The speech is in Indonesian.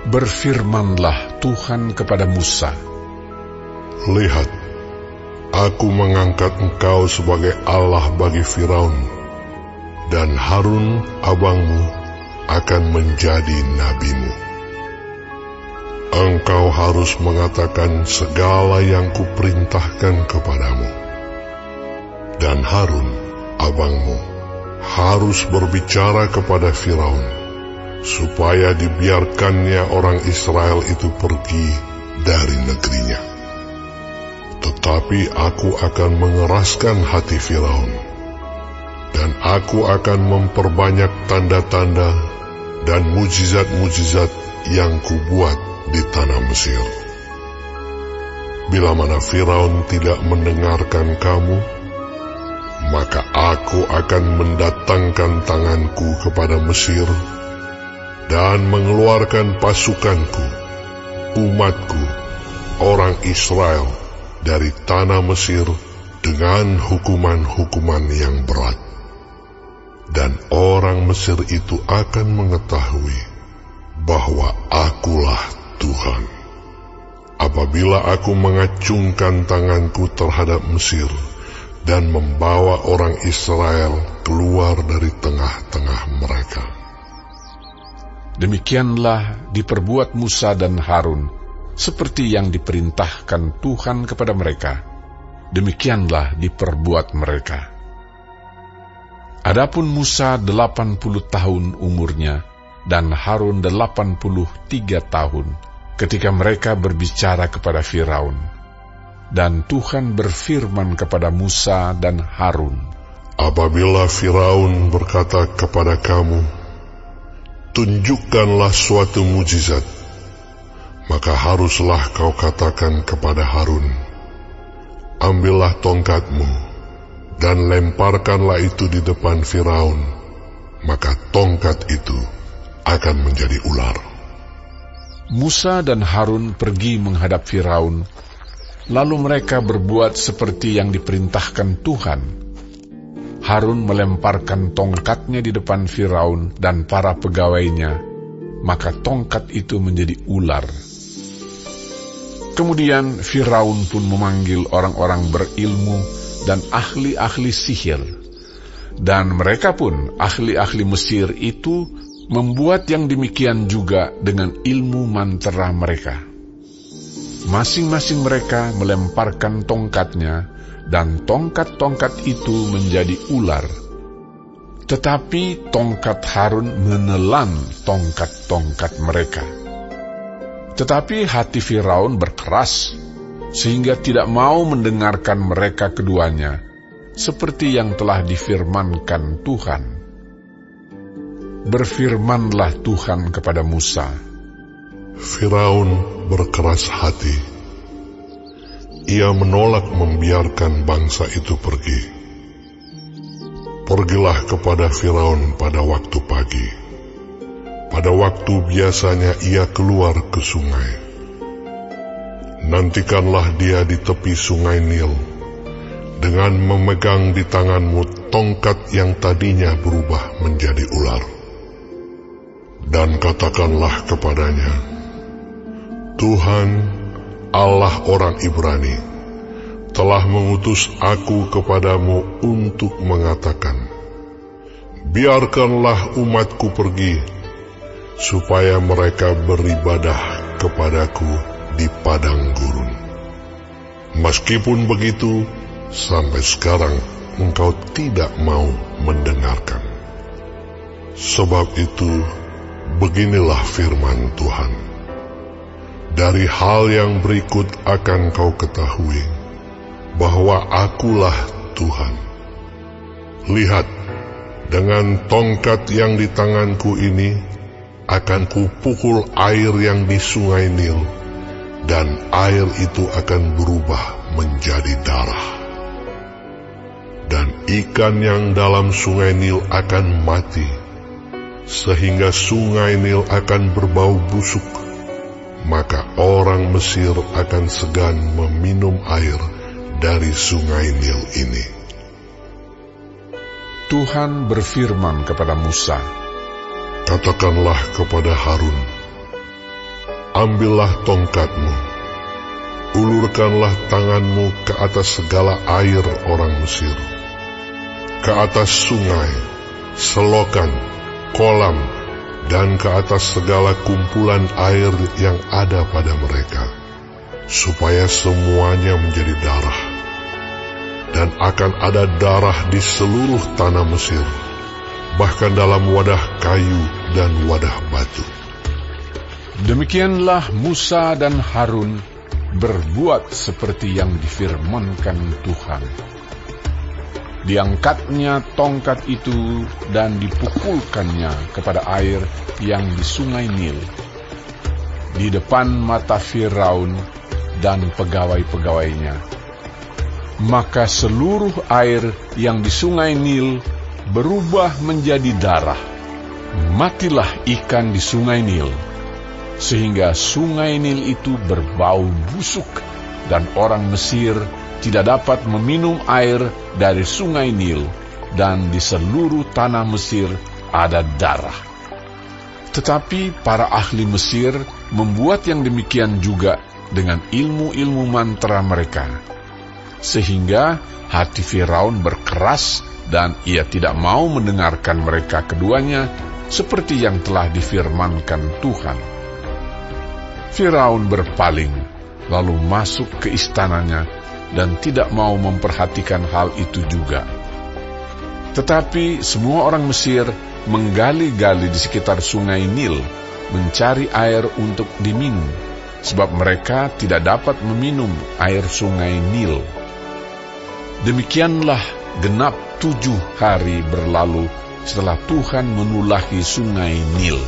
Berfirmanlah Tuhan kepada Musa, Lihat, aku mengangkat engkau sebagai Allah bagi Firaun, dan Harun abangmu akan menjadi nabimu. Engkau harus mengatakan segala yang kuperintahkan kepadamu, dan Harun abangmu harus berbicara kepada Firaun, supaya dibiarkannya orang Israel itu pergi dari negerinya. Tetapi aku akan mengeraskan hati Firaun, dan aku akan memperbanyak tanda-tanda dan mujizat-mujizat yang kubuat di tanah Mesir. Bila mana Firaun tidak mendengarkan kamu, maka aku akan mendatangkan tanganku kepada Mesir dan mengeluarkan pasukanku, umatku, orang Israel dari tanah Mesir dengan hukuman-hukuman yang berat. Dan orang Mesir itu akan mengetahui bahwa akulah Tuhan, apabila aku mengacungkan tanganku terhadap Mesir dan membawa orang Israel keluar dari tengah-tengah mereka. Demikianlah diperbuat Musa dan Harun, seperti yang diperintahkan Tuhan kepada mereka. Demikianlah diperbuat mereka. Adapun Musa 80 tahun umurnya, dan Harun 83 tahun, ketika mereka berbicara kepada Firaun. Dan Tuhan berfirman kepada Musa dan Harun, Apabila Firaun berkata kepada kamu, tunjukkanlah suatu mujizat, maka haruslah kau katakan kepada Harun, ambillah tongkatmu, dan lemparkanlah itu di depan Firaun, maka tongkat itu akan menjadi ular. Musa dan Harun pergi menghadap Firaun, lalu mereka berbuat seperti yang diperintahkan Tuhan. Harun melemparkan tongkatnya di depan Firaun dan para pegawainya, maka tongkat itu menjadi ular. Kemudian Firaun pun memanggil orang-orang berilmu dan ahli-ahli sihir, dan mereka pun, ahli-ahli Mesir itu, membuat yang demikian juga dengan ilmu mantera mereka. Masing-masing mereka melemparkan tongkatnya, dan tongkat-tongkat itu menjadi ular. Tetapi tongkat Harun menelan tongkat-tongkat mereka. Tetapi hati Firaun berkeras, sehingga tidak mau mendengarkan mereka keduanya, seperti yang telah difirmankan Tuhan. Berfirmanlah Tuhan kepada Musa, Firaun berkeras hati. Ia menolak membiarkan bangsa itu pergi. Pergilah kepada Firaun pada waktu pagi, pada waktu biasanya ia keluar ke sungai. Nantikanlah dia di tepi sungai Nil, dengan memegang di tanganmu tongkat yang tadinya berubah menjadi ular. Dan katakanlah kepadanya, Tuhan, Allah orang Ibrani, telah mengutus aku kepadamu untuk mengatakan, biarkanlah umatku pergi, supaya mereka beribadah kepadaku di padang gurun. Meskipun begitu, sampai sekarang engkau tidak mau mendengarkan. Sebab itu, beginilah firman Tuhan. Dari hal yang berikut akan kau ketahui bahwa akulah Tuhan. Lihat, dengan tongkat yang di tanganku ini akan kupukul air yang di sungai Nil, dan air itu akan berubah menjadi darah. Dan ikan yang dalam sungai Nil akan mati, sehingga sungai Nil akan berbau busuk. Maka orang Mesir akan segan meminum air dari sungai Nil ini. Tuhan berfirman kepada Musa, katakanlah kepada Harun, Ambillah tongkatmu, ulurkanlah tanganmu ke atas segala air orang Mesir, ke atas sungai, selokan, kolam, dan ke atas segala kumpulan air yang ada pada mereka, supaya semuanya menjadi darah. Dan akan ada darah di seluruh tanah Mesir, bahkan dalam wadah kayu dan wadah batu. Demikianlah Musa dan Harun berbuat seperti yang difirmankan Tuhan. Diangkatnya tongkat itu dan dipukulkannya kepada air yang di sungai Nil, di depan mata Firaun dan pegawai-pegawainya. Maka seluruh air yang di sungai Nil berubah menjadi darah. Matilah ikan di sungai Nil, sehingga sungai Nil itu berbau busuk, dan orang Mesir tidak dapat meminum air dari sungai Nil, dan di seluruh tanah Mesir ada darah. Tetapi para ahli Mesir membuat yang demikian juga dengan ilmu-ilmu mantra mereka, sehingga hati Firaun berkeras dan ia tidak mau mendengarkan mereka keduanya seperti yang telah difirmankan Tuhan. Firaun berpaling, lalu masuk ke istananya dan tidak mau memperhatikan hal itu juga. Tetapi semua orang Mesir menggali-gali di sekitar sungai Nil, mencari air untuk diminum, sebab mereka tidak dapat meminum air sungai Nil. Demikianlah genap 7 hari berlalu setelah Tuhan menulahi sungai Nil.